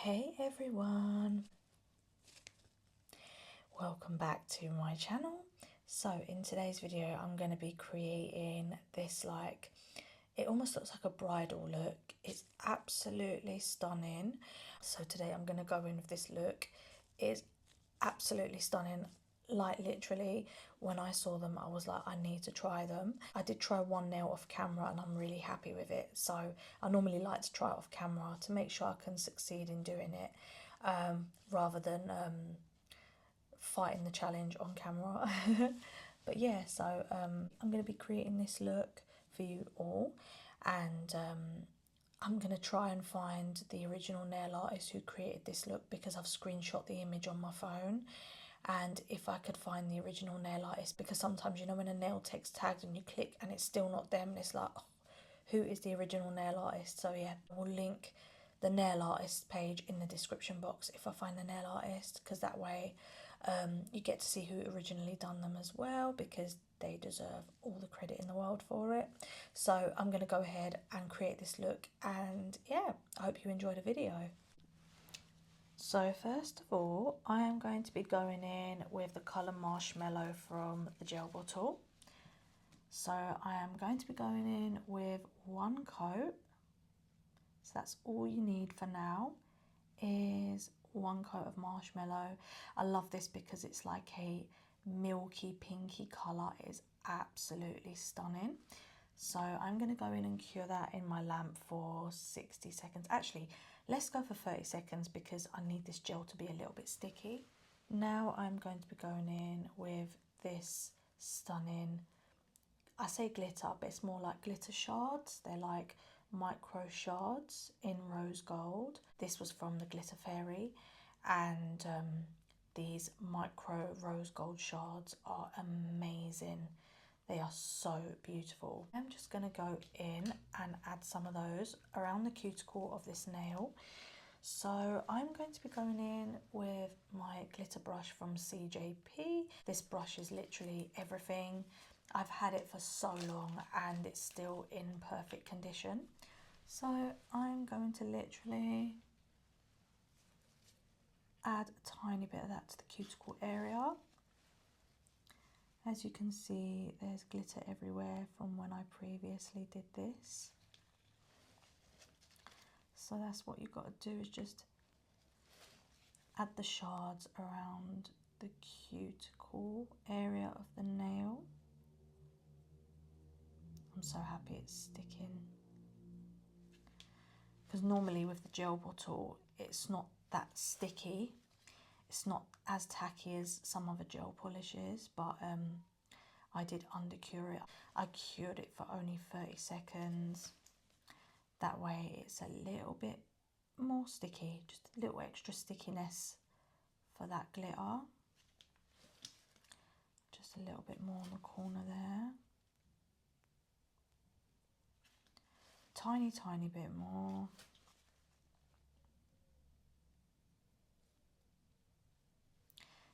Hey everyone, welcome back to my channel. So in today's video I'm going to be creating this, it almost looks like a bridal look. It's absolutely stunning. So today I'm going to go in with this look. It's absolutely stunning. Like literally when I saw them I was like, I need to try them. I did try one nail off camera and I'm really happy with it, so I normally like to try it off camera to make sure I can succeed in doing it, rather than fighting the challenge on camera. But yeah, so I'm going to be creating this look for you all, and I'm going to try and find the original nail artist who created this look because I've screenshot the image on my phone. And if I could find the original nail artist, because sometimes, you know, when a nail takes tagged and you click and it's still not them, and it's like, oh, who is the original nail artist? So yeah, we'll link the nail artist page in the description box if I find the nail artist, because that way you get to see who originally done them as well, because they deserve all the credit in the world for it. So I'm going to go ahead and create this look, and yeah, I hope you enjoy the video. So first of all, I am going to be going in with the colour Marshmallow from the gel bottle. So I am going to be going in with one coat. So that's all you need for now, is one coat of Marshmallow. I love this because it's like a milky pinky colour. It is absolutely stunning. So I'm going to go in and cure that in my lamp for 60 seconds. Actually, let's go for 30 seconds because I need this gel to be a little bit sticky. Now I'm going to be going in with this stunning, I say glitter, but it's more like glitter shards. They're like micro shards in rose gold. This was from the Glitter Fairy, and these micro rose gold shards are amazing. They are so beautiful. I'm just going to go in and add some of those around the cuticle of this nail. So I'm going to be going in with my glitter brush from CJP. This brush is literally everything. I've had it for so long and it's still in perfect condition. So I'm going to literally add a tiny bit of that to the cuticle area. As you can see, there's glitter everywhere from when I previously did this. So that's what you've got to do, is just add the shards around the cuticle area of the nail. I'm so happy it's sticking, because normally with the gel bottle it's not that sticky. It's not as tacky as some other gel polishes, but I did undercure it. I cured it for only 30 seconds. That way it's a little bit more sticky, just a little extra stickiness for that glitter. Just a little bit more on the corner there. Tiny bit more.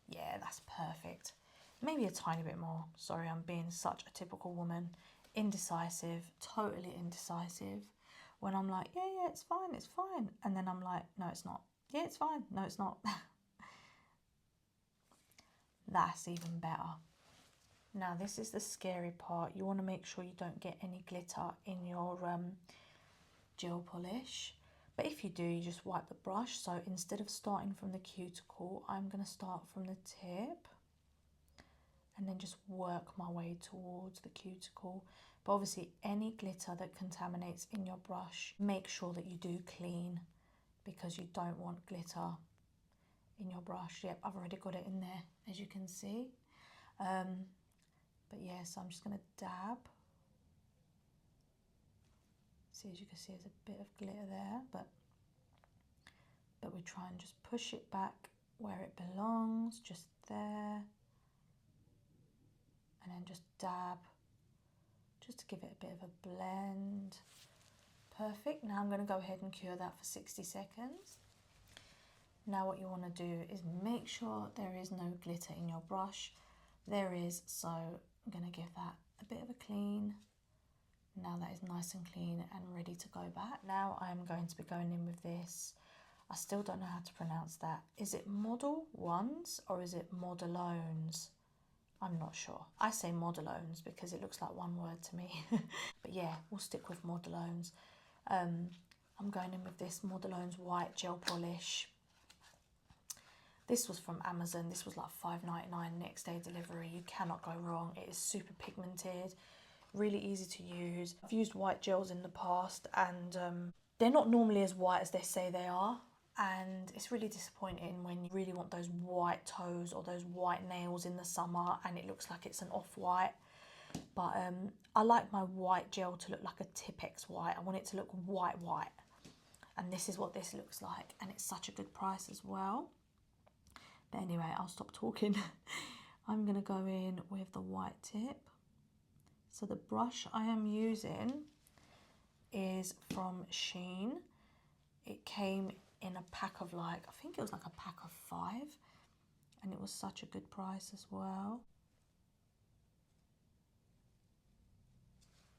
Yeah, that's perfect. Maybe a tiny bit more. Sorry, I'm being such a typical woman. Indecisive, totally indecisive. When I'm like, yeah, it's fine, it's fine. And then I'm like, no, it's not. Yeah, it's fine. No, it's not. That's even better. Now, this is the scary part. You want to make sure you don't get any glitter in your gel polish. But if you do, you just wipe the brush. So instead of starting from the cuticle, I'm going to start from the tip and then just work my way towards the cuticle. But obviously any glitter that contaminates in your brush, make sure that you do clean, because you don't want glitter in your brush. Yep, I've already got it in there, as you can see. But yeah, so I'm just going to dab. See, as you can see, there's a bit of glitter there, but we try and just push it back where it belongs, just there. And then just dab, just to give it a bit of a blend. Perfect. Now I'm going to go ahead and cure that for 60 seconds. Now what you want to do is make sure there is no glitter in your brush. There is, so I'm going to give that a bit of a clean. Now that is nice and clean and ready to go back. Now I'm going to be going in with this I still don't know how to pronounce that. Is it Model Ones or is it Modelones? I'm not sure. I say Modelones because it looks like one word to me. But yeah, we'll stick with Modelones. I'm going in with this Modelones white gel polish. This was from Amazon. This was like $5.99 next day delivery. You cannot go wrong. It is super pigmented, really easy to use. I've used white gels in the past and they're not normally as white as they say they are. And it's really disappointing when you really want those white toes or those white nails in the summer and it looks like it's an off-white. But I like my white gel to look like a Tipex white. I want it to look white. And this is what this looks like. And it's such a good price as well. But anyway, I'll stop talking. I'm going to go in with the white tip. So the brush I am using is from Shein. It came in a pack of like, I think it was like a pack of 5. And it was such a good price as well.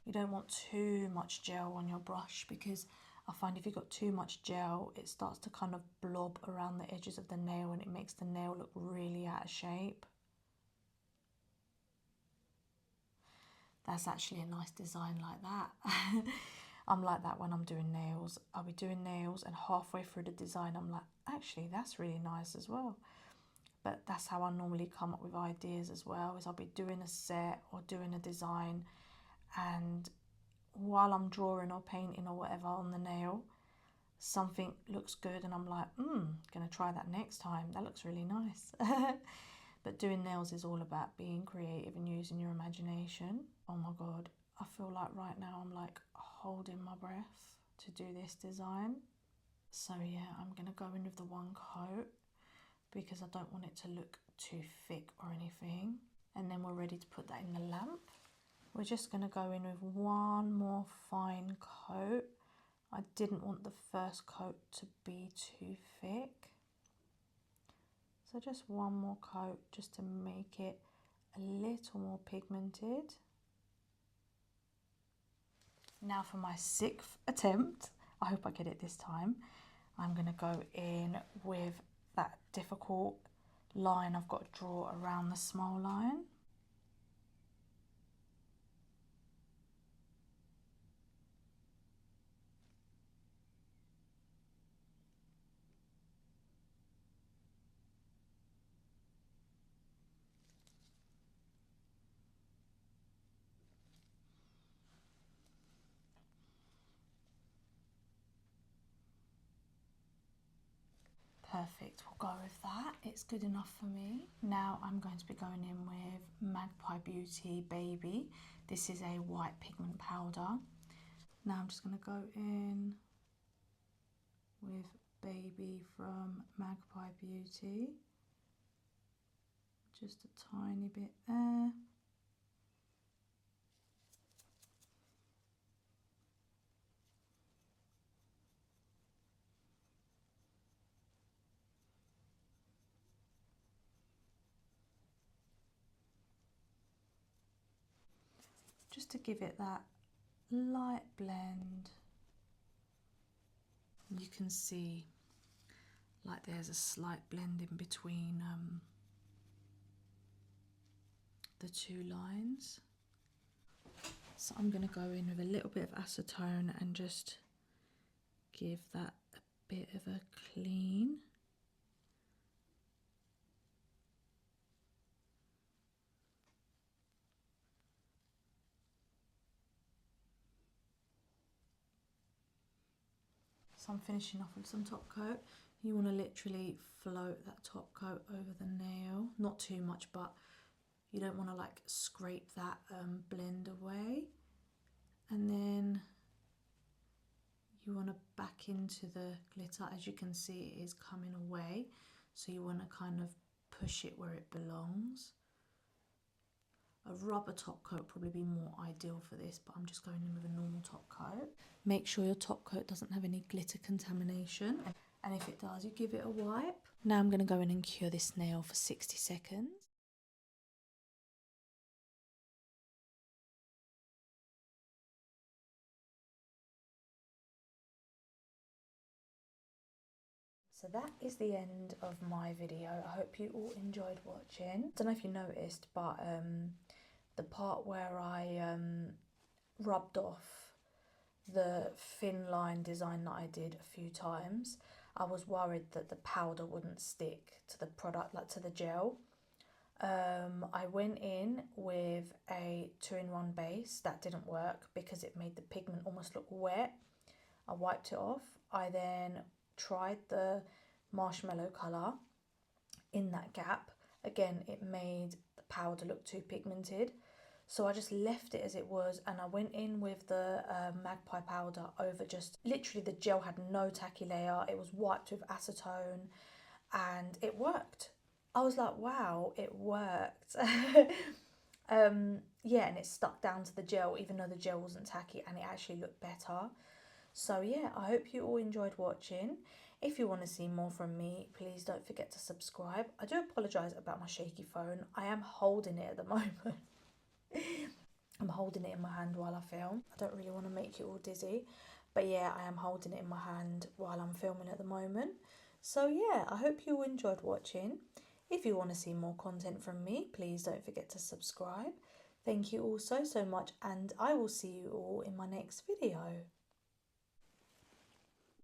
You don't want too much gel on your brush because I find if you've got too much gel, it starts to kind of blob around the edges of the nail and it makes the nail look really out of shape. That's actually a nice design like that. I'm like that when I'm doing nails. I'll be doing nails and halfway through the design, I'm like, actually, that's really nice as well. But that's how I normally come up with ideas as well, is I'll be doing a set or doing a design and while I'm drawing or painting or whatever on the nail, something looks good and I'm like, gonna try that next time. That looks really nice. But doing nails is all about being creative and using your imagination. Oh my God, I feel like right now I'm like holding my breath to do this design. So yeah, I'm gonna go in with the one coat because I don't want it to look too thick or anything. And then we're ready to put that in the lamp. We're just going to go in with one more fine coat. I didn't want the first coat to be too thick. So just one more coat just to make it a little more pigmented. Now for my 6th attempt, I hope I get it this time, I'm going to go in with that difficult line I've got to draw around the smile line. Perfect, we'll go with that. It's good enough for me. Now I'm going to be going in with Magpie Beauty Baby. This is a white pigment powder. Now I'm just going to go in with Baby from Magpie Beauty. Just a tiny bit there. Just to give it that light blend. You can see like there's a slight blend in between the two lines. So I'm going to go in with a little bit of acetone and just give that a bit of a clean. So I'm finishing off with some top coat. You want to literally float that top coat over the nail. Not too much, but you don't want to like scrape that blend away. And then you want to back into the glitter. As you can see, it is coming away. So you want to kind of push it where it belongs. A rubber top coat would probably be more ideal for this, but I'm just going in with a normal top coat. Make sure your top coat doesn't have any glitter contamination, and if it does, you give it a wipe. Now I'm going to go in and cure this nail for 60 seconds. So that is the end of my video. I hope you all enjoyed watching. I don't know if you noticed, but the part where I rubbed off the thin line design that I did a few times, I was worried that the powder wouldn't stick to the product, like to the gel. I went in with a 2-in-1 base. That didn't work because it made the pigment almost look wet. I wiped it off. I then tried the Marshmallow colour in that gap. Again, it made the powder look too pigmented. So I just left it as it was, and I went in with the Magpie powder over just, literally the gel had no tacky layer. It was wiped with acetone and it worked. I was like, wow, it worked. Yeah, and it stuck down to the gel even though the gel wasn't tacky, and it actually looked better. So yeah, I hope you all enjoyed watching. If you want to see more from me, please don't forget to subscribe. I do apologise about my shaky phone. I am holding it at the moment. I'm holding it in my hand while I film. I don't really want to make you all dizzy, but yeah, I am holding it in my hand while I'm filming at the moment. So yeah, I hope you all enjoyed watching. If you want to see more content from me, please don't forget to subscribe. Thank you all so much, and I will see you all in my next video.